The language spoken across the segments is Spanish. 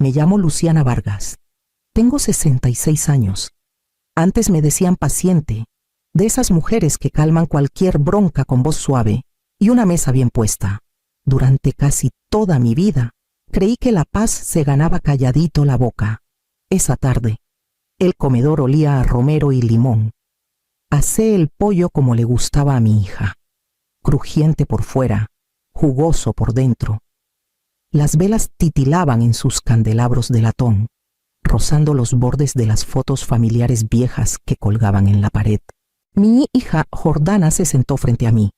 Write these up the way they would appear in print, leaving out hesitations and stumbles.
Me llamo Luciana Vargas. Tengo 66 años. Antes me decían paciente, de esas mujeres que calman cualquier bronca con voz suave y una mesa bien puesta. Durante casi toda mi vida, creí que la paz se ganaba calladito la boca. Esa tarde, el comedor olía a romero y limón. Asé el pollo como le gustaba a mi hija, crujiente por fuera, jugoso por dentro. Las velas titilaban en sus candelabros de latón, rozando los bordes de las fotos familiares viejas que colgaban en la pared. Mi hija Jordana se sentó frente a mí,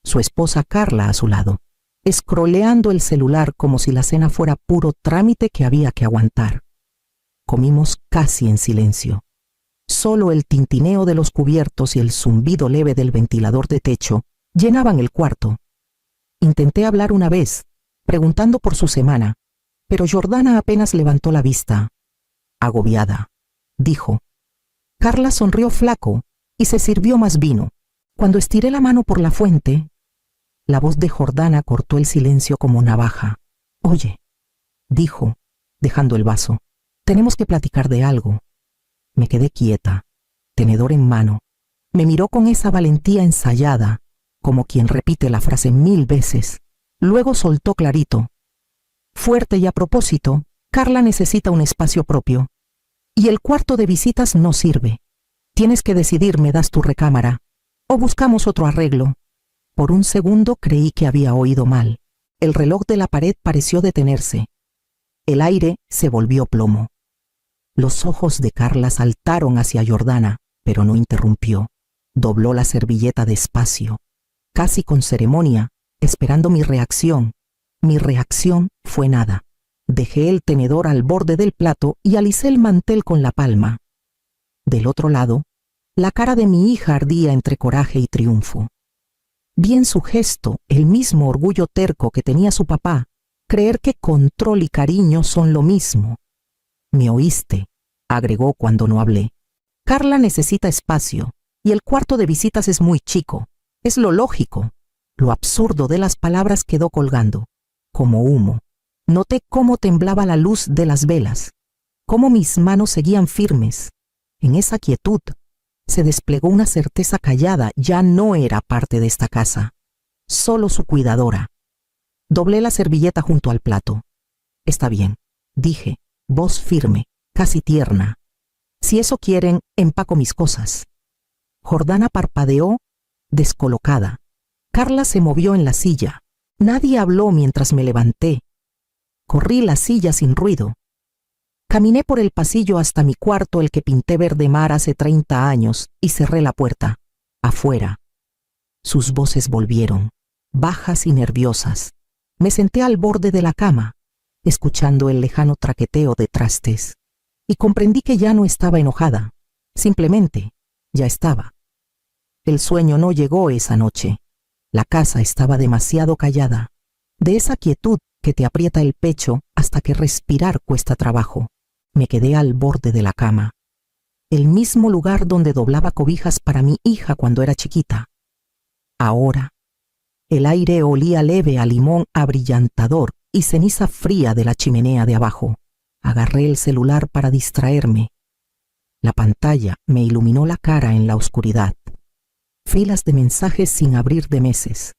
su esposa Carla a su lado, escroleando el celular como si la cena fuera puro trámite que había que aguantar. Comimos casi en silencio. Solo el tintineo de los cubiertos y el zumbido leve del ventilador de techo llenaban el cuarto. Intenté hablar una vez, preguntando por su semana, pero Jordana apenas levantó la vista. Agobiada, dijo. Carla sonrió flaco y se sirvió más vino. Cuando estiré la mano por la fuente, la voz de Jordana cortó el silencio como navaja. Oye, dijo, dejando el vaso, tenemos que platicar de algo. Me quedé quieta, tenedor en mano. Me miró con esa valentía ensayada, como quien repite la frase 1000 veces. Luego soltó clarito. Fuerte y a propósito, Carla necesita un espacio propio. Y el cuarto de visitas no sirve. Tienes que decidir, me das tu recámara, o buscamos otro arreglo. Por un segundo creí que había oído mal. El reloj de la pared pareció detenerse. El aire se volvió plomo. Los ojos de Carla saltaron hacia Jordana, pero no interrumpió. Dobló la servilleta despacio, casi con ceremonia, esperando mi reacción. Mi reacción fue nada. Dejé el tenedor al borde del plato y alicé el mantel con la palma. Del otro lado, la cara de mi hija ardía entre coraje y triunfo. Vi en su gesto el mismo orgullo terco que tenía su papá, creer que control y cariño son lo mismo. «Me oíste», agregó cuando no hablé. «Carla necesita espacio, y el cuarto de visitas es muy chico. Es lo lógico». Lo absurdo de las palabras quedó colgando, como humo. Noté cómo temblaba la luz de las velas, cómo mis manos seguían firmes. En esa quietud se desplegó una certeza callada. Ya no era parte de esta casa, solo su cuidadora. Doblé la servilleta junto al plato. «Está bien», dije, voz firme, casi tierna. «Si eso quieren, empaco mis cosas». Jordana parpadeó, descolocada. Carla se movió en la silla. Nadie habló mientras me levanté. Corrí la silla sin ruido. Caminé por el pasillo hasta mi cuarto, el que pinté verde mar hace 30 años, y cerré la puerta. Afuera. Sus voces volvieron, bajas y nerviosas. Me senté al borde de la cama, escuchando el lejano traqueteo de trastes, y comprendí que ya no estaba enojada. Simplemente, ya estaba. El sueño no llegó esa noche. La casa estaba demasiado callada, de esa quietud que te aprieta el pecho hasta que respirar cuesta trabajo. Me quedé al borde de la cama, el mismo lugar donde doblaba cobijas para mi hija cuando era chiquita. Ahora, el aire olía leve a limón abrillantador y ceniza fría de la chimenea de abajo. Agarré el celular para distraerme. La pantalla me iluminó la cara en la oscuridad. Filas de mensajes sin abrir de meses.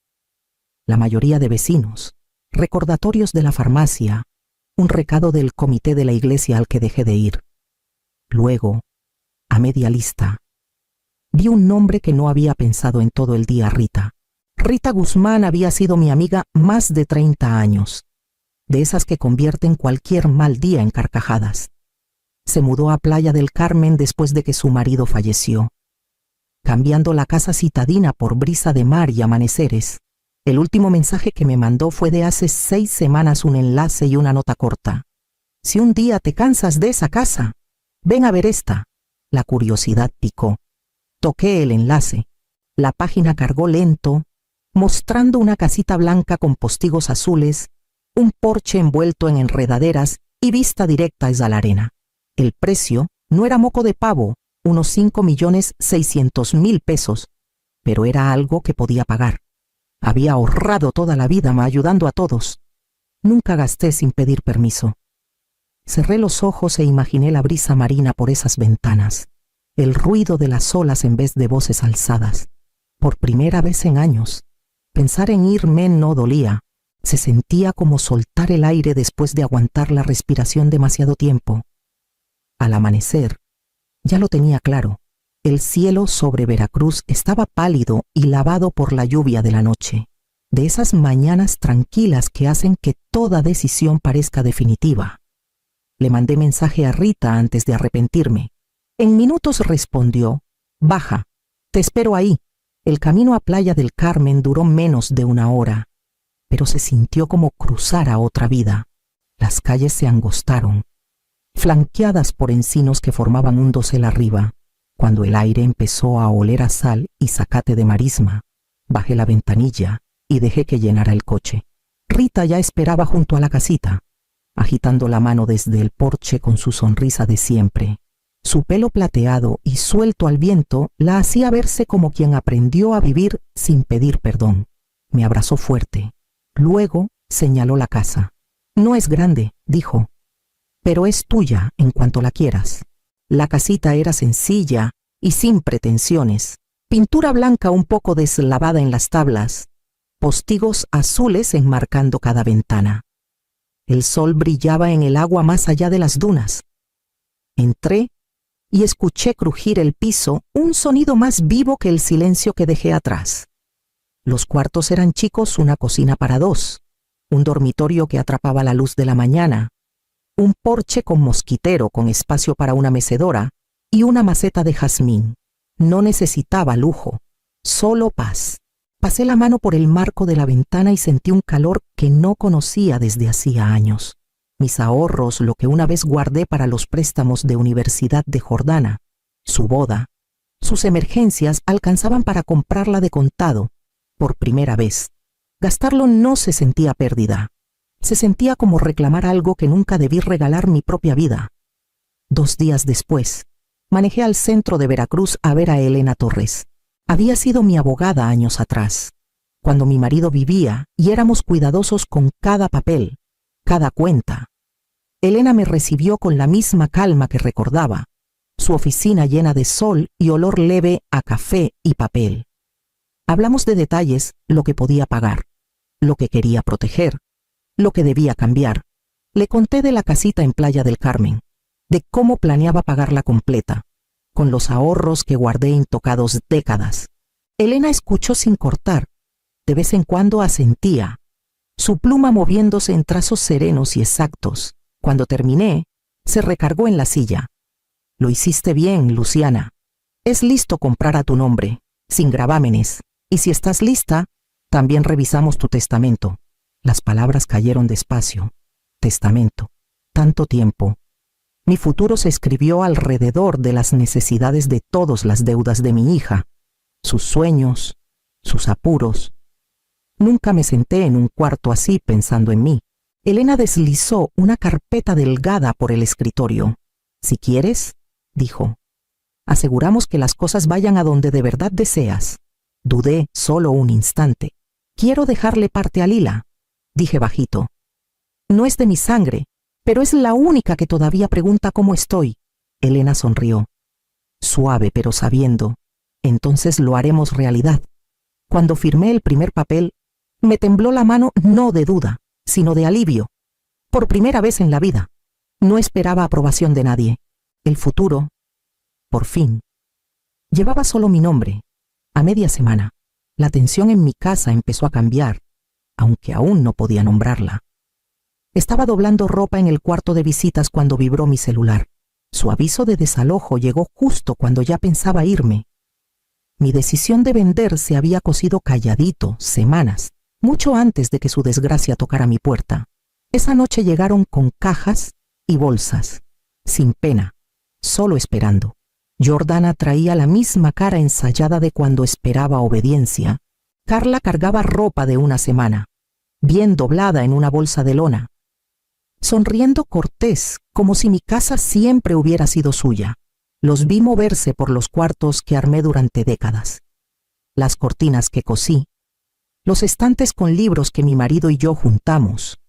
La mayoría de vecinos, recordatorios de la farmacia, un recado del comité de la iglesia al que dejé de ir. Luego, a media lista, vi un nombre que no había pensado en todo el día: Rita. Rita Guzmán había sido mi amiga más de 30 años, de esas que convierten cualquier mal día en carcajadas. Se mudó a Playa del Carmen después de que su marido falleció, cambiando la casa citadina por brisa de mar y amaneceres. El último mensaje que me mandó fue de hace 6 semanas, un enlace y una nota corta. «Si un día te cansas de esa casa, ven a ver esta». La curiosidad picó. Toqué el enlace. La página cargó lento, mostrando una casita blanca con postigos azules, un porche envuelto en enredaderas y vista directa a la arena. El precio no era moco de pavo, unos 5.600.000 pesos, pero era algo que podía pagar. Había ahorrado toda la vida ayudando a todos. Nunca gasté sin pedir permiso. Cerré los ojos e imaginé la brisa marina por esas ventanas, el ruido de las olas en vez de voces alzadas. Por primera vez en años, pensar en irme no dolía. Se sentía como soltar el aire después de aguantar la respiración demasiado tiempo. Al amanecer, ya lo tenía claro. El cielo sobre Veracruz estaba pálido y lavado por la lluvia de la noche, de esas mañanas tranquilas que hacen que toda decisión parezca definitiva. Le mandé mensaje a Rita antes de arrepentirme. En minutos respondió: «Baja, te espero ahí». El camino a Playa del Carmen duró menos de una hora, pero se sintió como cruzar a otra vida. Las calles se angostaron, flanqueadas por encinos que formaban un dosel arriba. Cuando el aire empezó a oler a sal y zacate de marisma, bajé la ventanilla y dejé que llenara el coche. Rita ya esperaba junto a la casita, agitando la mano desde el porche con su sonrisa de siempre. Su pelo plateado y suelto al viento la hacía verse como quien aprendió a vivir sin pedir perdón. Me abrazó fuerte. Luego señaló la casa. «No es grande», dijo, «pero es tuya en cuanto la quieras». La casita era sencilla y sin pretensiones. Pintura blanca un poco deslavada en las tablas, postigos azules enmarcando cada ventana. El sol brillaba en el agua más allá de las dunas. Entré y escuché crujir el piso, un sonido más vivo que el silencio que dejé atrás. Los cuartos eran chicos, una cocina para dos, un dormitorio que atrapaba la luz de la mañana, un porche con mosquitero con espacio para una mecedora y una maceta de jazmín. No necesitaba lujo, solo paz. Pasé la mano por el marco de la ventana y sentí un calor que no conocía desde hacía años. Mis ahorros, lo que una vez guardé para los préstamos de Universidad de Jordana, su boda, sus emergencias, alcanzaban para comprarla de contado. Por primera vez, gastarlo no se sentía pérdida. Se sentía como reclamar algo que nunca debí regalar: mi propia vida. 2 días después, manejé al centro de Veracruz a ver a Elena Torres. Había sido mi abogada años atrás, cuando mi marido vivía y éramos cuidadosos con cada papel, cada cuenta. Elena me recibió con la misma calma que recordaba, su oficina llena de sol y olor leve a café y papel. Hablamos de detalles: lo que podía pagar, lo que quería proteger, lo que debía cambiar. Le conté de la casita en Playa del Carmen, de cómo planeaba pagarla completa, con los ahorros que guardé intocados décadas. Elena escuchó sin cortar. De vez en cuando asentía, su pluma moviéndose en trazos serenos y exactos. Cuando terminé, se recargó en la silla. «Lo hiciste bien, Luciana. Es listo comprar a tu nombre, sin gravámenes. Y si estás lista, también revisamos tu testamento». Las palabras cayeron despacio. Testamento. Tanto tiempo. Mi futuro se escribió alrededor de las necesidades de todas las deudas de mi hija, sus sueños, sus apuros. Nunca me senté en un cuarto así pensando en mí. Elena deslizó una carpeta delgada por el escritorio. «Si quieres», dijo, «aseguramos que las cosas vayan a donde de verdad deseas». Dudé solo un instante. «Quiero dejarle parte a Lila», dije bajito. «No es de mi sangre, pero es la única que todavía pregunta cómo estoy». Elena sonrió, suave pero sabiendo. «Entonces lo haremos realidad». Cuando firmé el primer papel, me tembló la mano, no de duda, sino de alivio. Por primera vez en la vida, no esperaba aprobación de nadie. El futuro, por fin, llevaba solo mi nombre. A media semana, la tensión en mi casa empezó a cambiar, aunque aún no podía nombrarla. Estaba doblando ropa en el cuarto de visitas cuando vibró mi celular. Su aviso de desalojo llegó justo cuando ya pensaba irme. Mi decisión de vender se había cocido calladito, semanas, mucho antes de que su desgracia tocara mi puerta. Esa noche llegaron con cajas y bolsas, sin pena, solo esperando. Jordana traía la misma cara ensayada de cuando esperaba obediencia. Carla cargaba ropa de una semana, bien doblada en una bolsa de lona, sonriendo cortés, como si mi casa siempre hubiera sido suya. Los vi moverse por los cuartos que armé durante décadas, las cortinas que cosí, los estantes con libros que mi marido y yo juntamos.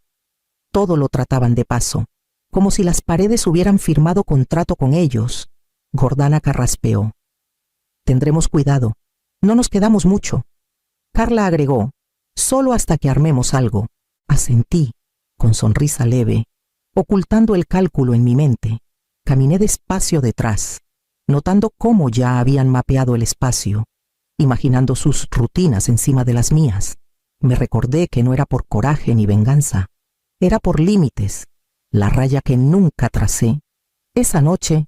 Todo lo trataban de paso. como si las paredes hubieran firmado contrato con ellos. Jordana carraspeó. Tendremos cuidado. No nos quedamos mucho. Carla agregó, solo hasta que armemos algo. Asentí, con sonrisa leve, ocultando el cálculo en mi mente. Caminé despacio detrás, notando cómo ya habían mapeado el espacio, imaginando sus rutinas encima de las mías. Me recordé que no era por coraje ni venganza, era por límites, la raya que nunca tracé. Esa noche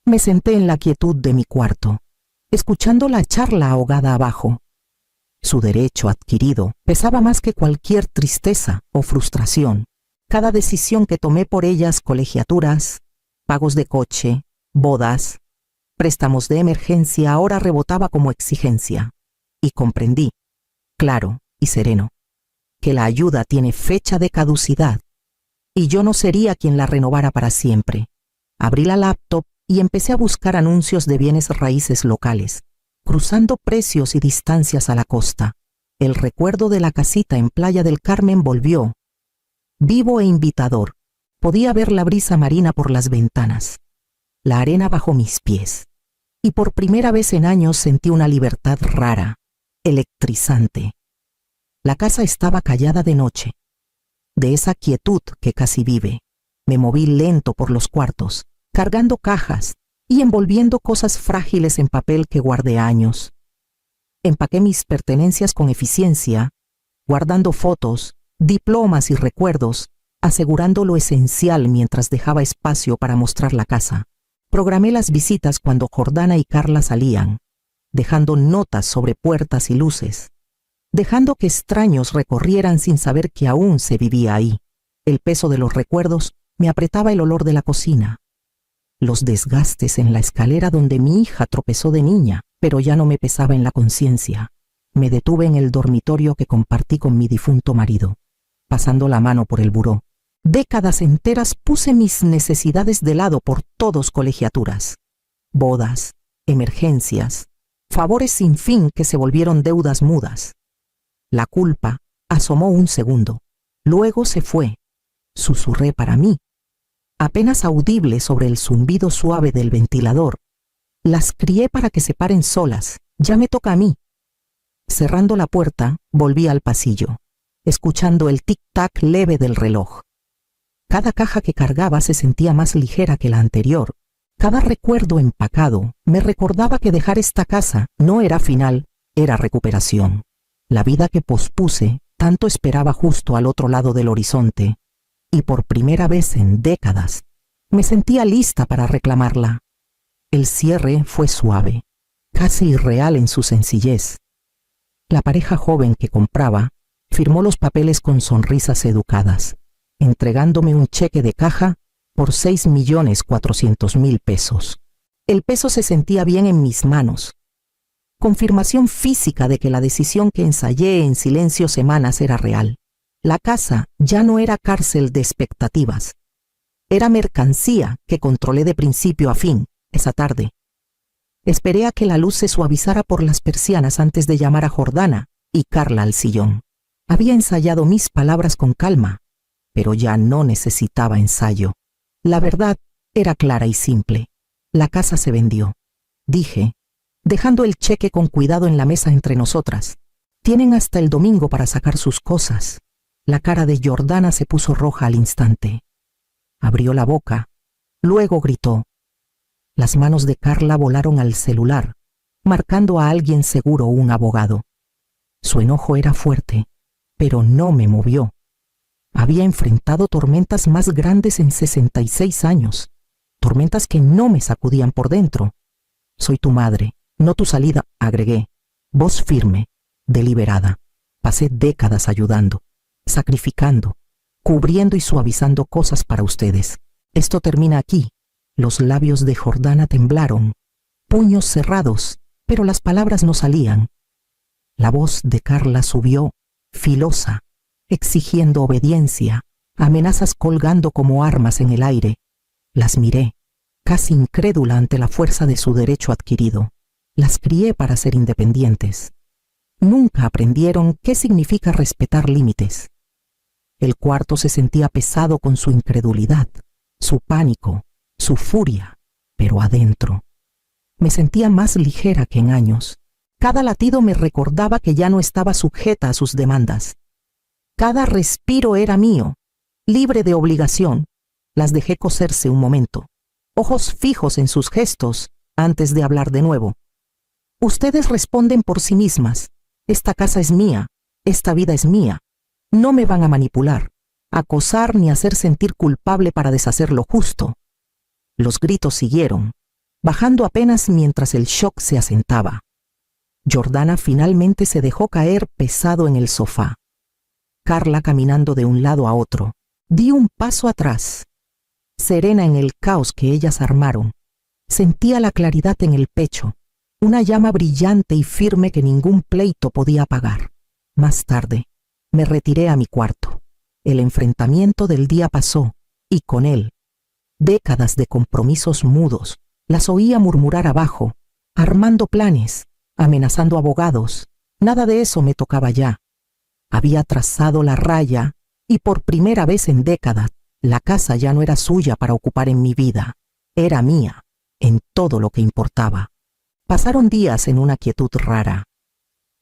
me senté en la quietud de mi cuarto, escuchando la charla ahogada abajo. Su derecho adquirido pesaba más que cualquier tristeza o frustración. Cada decisión que tomé por ellas, colegiaturas, pagos de coche, bodas, préstamos de emergencia, ahora rebotaba como exigencia. Y comprendí, claro y sereno, que la ayuda tiene fecha de caducidad, y yo no sería quien la renovara para siempre. Abrí la laptop y empecé a buscar anuncios de bienes raíces locales, cruzando precios y distancias a la costa. El recuerdo de la casita en Playa del Carmen volvió, vivo e invitador. Podía ver la brisa marina por las ventanas, la arena bajo mis pies, y por primera vez en años sentí una libertad rara, electrizante. La casa estaba callada de noche, de esa quietud que casi vive. Me moví lento por los cuartos, cargando cajas y envolviendo cosas frágiles en papel que guardé años. Empaqué mis pertenencias con eficiencia, guardando fotos, diplomas y recuerdos, asegurando lo esencial mientras dejaba espacio para mostrar la casa. Programé las visitas cuando Jordana y Carla salían, dejando notas sobre puertas y luces, dejando que extraños recorrieran sin saber que aún se vivía ahí. El peso de los recuerdos me apretaba el olor de la cocina, los desgastes en la escalera donde mi hija tropezó de niña, pero ya no me pesaba en la conciencia. Me detuve en el dormitorio que compartí con mi difunto marido, pasando la mano por el buró. Décadas enteras puse mis necesidades de lado por todos colegiaturas, bodas, emergencias, favores sin fin que se volvieron deudas mudas. La culpa asomó un segundo, luego se fue. Susurré para mí, apenas audible sobre el zumbido suave del ventilador. Las crié para que se paren solas, ya me toca a mí. Cerrando la puerta, volví al pasillo, escuchando el tic-tac leve del reloj. Cada caja que cargaba se sentía más ligera que la anterior. Cada recuerdo empacado me recordaba que dejar esta casa no era final, era recuperación. La vida que pospuse tanto esperaba justo al otro lado del horizonte, y por primera vez en décadas me sentía lista para reclamarla. El cierre fue suave, casi irreal en su sencillez. La pareja joven que compraba firmó los papeles con sonrisas educadas, entregándome un cheque de caja por 6.400.000 pesos. El peso se sentía bien en mis manos. Confirmación física de que la decisión que ensayé en silencio semanas era real. La casa ya no era cárcel de expectativas. Era mercancía que controlé de principio a fin, esa tarde. Esperé a que la luz se suavizara por las persianas antes de llamar a Jordana y Carla al sillón. Había ensayado mis palabras con calma, pero ya no necesitaba ensayo. La verdad era clara y simple. La casa se vendió. Dije, dejando el cheque con cuidado en la mesa entre nosotras. Tienen hasta el domingo para sacar sus cosas. La cara de Jordana se puso roja al instante. Abrió la boca, luego gritó. Las manos de Carla volaron al celular, marcando a alguien seguro un abogado. Su enojo era fuerte, pero no me movió. Había enfrentado tormentas más grandes en 66 años, tormentas que no me sacudían por dentro. Soy tu madre, no tu salida, agregué, voz firme, deliberada. Pasé décadas ayudando, sacrificando, cubriendo y suavizando cosas para ustedes. Esto termina aquí. Los labios de Jordana temblaron, puños cerrados, pero las palabras no salían. La voz de Carla subió, filosa, exigiendo obediencia, amenazas colgando como armas en el aire. Las miré, casi incrédula ante la fuerza de su derecho adquirido. Las crié para ser independientes. Nunca aprendieron qué significa respetar límites. El cuarto se sentía pesado con su incredulidad. su pánico, su furia, pero adentro. Me sentía más ligera que en años. Cada latido me recordaba que ya no estaba sujeta a sus demandas. Cada respiro era mío, libre de obligación. Las dejé coserse un momento, ojos fijos en sus gestos antes de hablar de nuevo. Ustedes responden por sí mismas. Esta casa es mía, esta vida es mía. No me van a manipular, acosar ni hacer sentir culpable para deshacer lo justo. Los gritos siguieron, bajando apenas mientras el shock se asentaba. Jordana finalmente se dejó caer pesado en el sofá. Carla caminando de un lado a otro. Di un paso atrás. Serena en el caos que ellas armaron. Sentía la claridad en el pecho, una llama brillante y firme que ningún pleito podía apagar. Más tarde, me retiré a mi cuarto. El enfrentamiento del día pasó, y con él, décadas de compromisos mudos. Las oía murmurar abajo, armando planes, amenazando abogados. Nada de eso me tocaba ya. Había trazado la raya, y por primera vez en décadas, la casa ya no era suya para ocupar en mi vida. Era mía, en todo lo que importaba. Pasaron días en una quietud rara.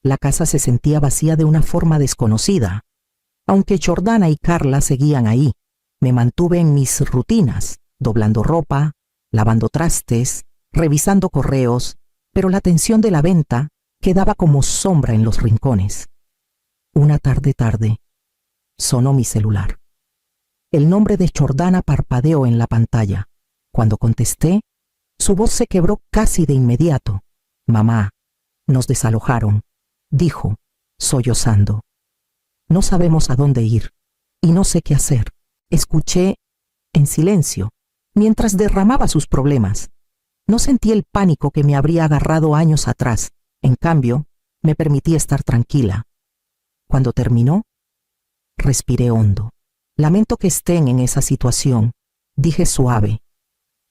La casa se sentía vacía de una forma desconocida. Aunque Jordana y Carla seguían ahí, me mantuve en mis rutinas, doblando ropa, lavando trastes, revisando correos, pero la tensión de la venta quedaba como sombra en los rincones. Una tarde, sonó mi celular. El nombre de Jordana parpadeó en la pantalla. Cuando contesté, su voz se quebró casi de inmediato. «Mamá, nos desalojaron», dijo, sollozando. «No sabemos a dónde ir, y no sé qué hacer». Escuché, en silencio, mientras derramaba sus problemas. No sentí el pánico que me habría agarrado años atrás. En cambio, me permití estar tranquila. Cuando terminó, respiré hondo. «Lamento que estén en esa situación», dije suave.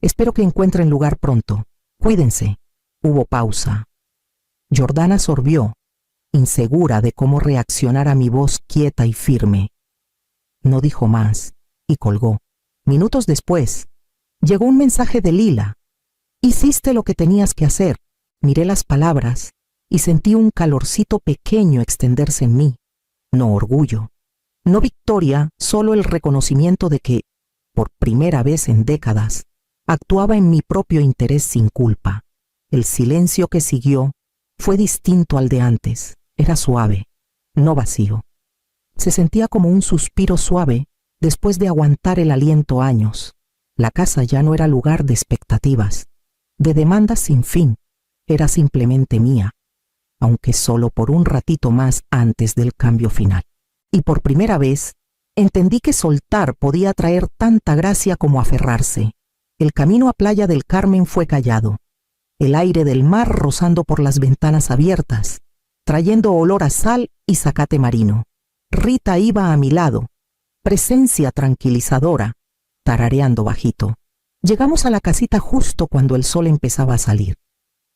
«Espero que encuentren lugar pronto. Cuídense». Hubo pausa. Jordana sorbió, insegura de cómo reaccionar a mi voz quieta y firme. No dijo más, y colgó. Minutos después, llegó un mensaje de Lila. «Hiciste lo que tenías que hacer». Miré las palabras y sentí un calorcito pequeño extenderse en mí. No orgullo, no victoria, solo el reconocimiento de que, por primera vez en décadas, actuaba en mi propio interés sin culpa. El silencio que siguió fue distinto al de antes. Era suave, no vacío. Se sentía como un suspiro suave después de aguantar el aliento años. La casa ya no era lugar de expectativas, de demandas sin fin. Era simplemente mía, aunque solo por un ratito más antes del cambio final. Y por primera vez, entendí que soltar podía traer tanta gracia como aferrarse. El camino a Playa del Carmen fue callado. El aire del mar rozando por las ventanas abiertas, trayendo olor a sal y zacate marino. Rita iba a mi lado, presencia tranquilizadora, tarareando bajito. Llegamos a la casita justo cuando el sol empezaba a salir,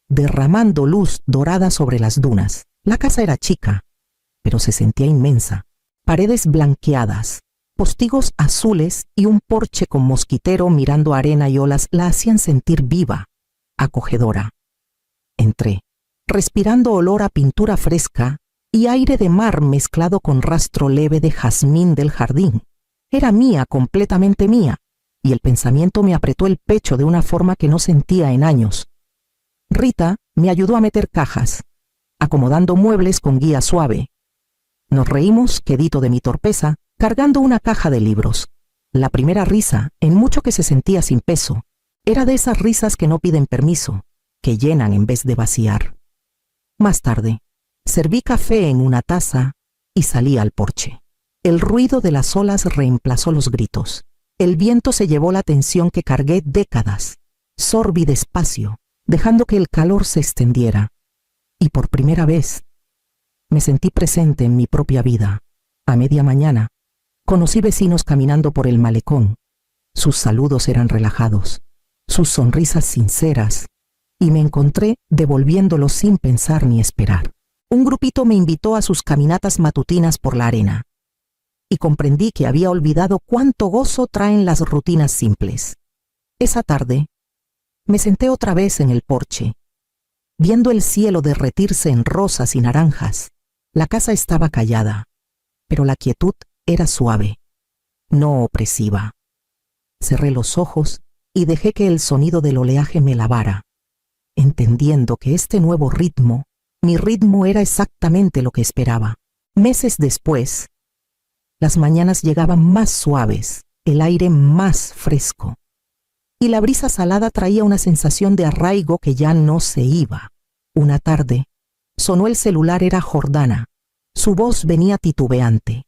derramando luz dorada sobre las dunas. La casa era chica, pero se sentía inmensa. Paredes blanqueadas, postigos azules y un porche con mosquitero mirando arena y olas la hacían sentir viva, acogedora. Entré, respirando olor a pintura fresca y aire de mar mezclado con rastro leve de jazmín del jardín. Era mía, completamente mía, y el pensamiento me apretó el pecho de una forma que no sentía en años. Rita me ayudó a meter cajas, acomodando muebles con guía suave. Nos reímos, quedito de mi torpeza, cargando una caja de libros. La primera risa, en mucho que se sentía sin peso, era de esas risas que no piden permiso, que llenan en vez de vaciar. Más tarde, serví café en una taza y salí al porche. El ruido de las olas reemplazó los gritos. El viento se llevó la tensión que cargué décadas. Sorbí despacio, dejando que el calor se extendiera. Y por primera vez, me sentí presente en mi propia vida. A media mañana, conocí vecinos caminando por el malecón. Sus saludos eran relajados, sus sonrisas sinceras, y me encontré devolviéndolos sin pensar ni esperar. Un grupito me invitó a sus caminatas matutinas por la arena. y comprendí que había olvidado cuánto gozo traen las rutinas simples. Esa tarde, me senté otra vez en el porche. Viendo el cielo derretirse en rosas y naranjas, la casa estaba callada, pero la quietud era suave, no opresiva. Cerré los ojos y dejé que el sonido del oleaje me lavara, entendiendo que este nuevo ritmo, mi ritmo, era exactamente lo que esperaba. Meses después, las mañanas llegaban más suaves, el aire más fresco, y la brisa salada traía una sensación de arraigo que ya no se iba. Una tarde, sonó el celular. Era Jordana. Su voz venía titubeante,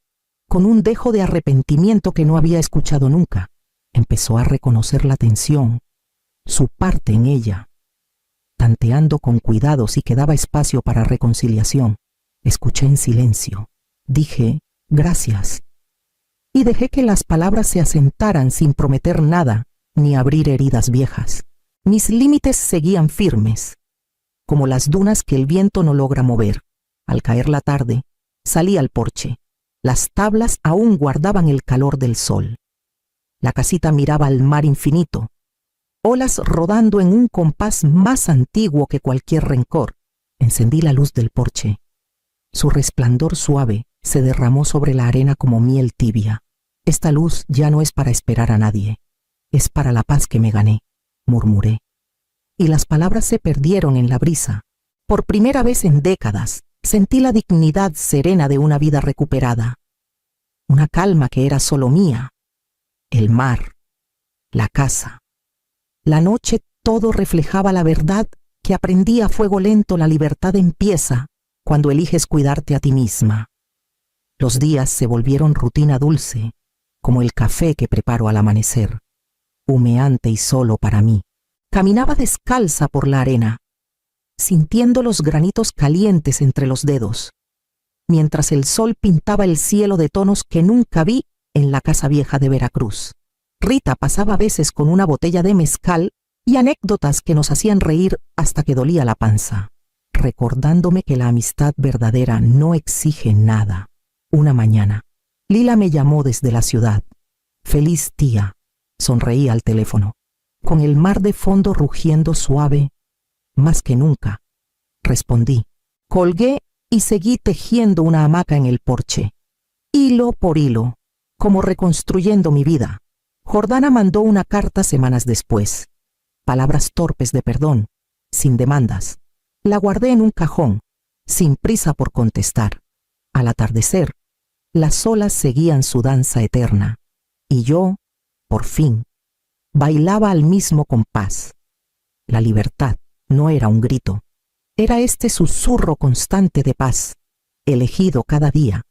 con un dejo de arrepentimiento que no había escuchado nunca. Empezó a reconocer la tensión, su parte en ella. Tanteando con cuidado si quedaba espacio para reconciliación, escuché en silencio. Dije, gracias, y dejé que las palabras se asentaran sin prometer nada ni abrir heridas viejas. Mis límites seguían firmes, como las dunas que el viento no logra mover. Al caer la tarde, salí al porche. Las tablas aún guardaban el calor del sol. La casita miraba al mar infinito, olas rodando en un compás más antiguo que cualquier rencor. Encendí la luz del porche. Su resplandor suave se derramó sobre la arena como miel tibia. Esta luz ya no es para esperar a nadie, es para la paz que me gané, murmuré. Y las palabras se perdieron en la brisa. Por primera vez en décadas, sentí la dignidad serena de una vida recuperada. Una calma que era solo mía. El mar, la casa, la noche, todo reflejaba la verdad que aprendí a fuego lento. La libertad empieza cuando eliges cuidarte a ti misma. Los días se volvieron rutina dulce, como el café que preparo al amanecer, humeante y solo para mí. Caminaba descalza por la arena, sintiendo los granitos calientes entre los dedos, mientras el sol pintaba el cielo de tonos que nunca vi en la casa vieja de Veracruz. Rita pasaba a veces con una botella de mezcal y anécdotas que nos hacían reír hasta que dolía la panza, recordándome que la amistad verdadera no exige nada. Una mañana, Lila me llamó desde la ciudad. Feliz tía, sonreí al teléfono, con el mar de fondo rugiendo suave. Más que nunca, respondí. Colgué y seguí tejiendo una hamaca en el porche, hilo por hilo, como reconstruyendo mi vida. Jordana mandó una carta semanas después. Palabras torpes de perdón, sin demandas. La guardé en un cajón, sin prisa por contestar. Al atardecer, las olas seguían su danza eterna, y yo, por fin, bailaba al mismo compás. La libertad no era un grito, era este susurro constante de paz, elegido cada día,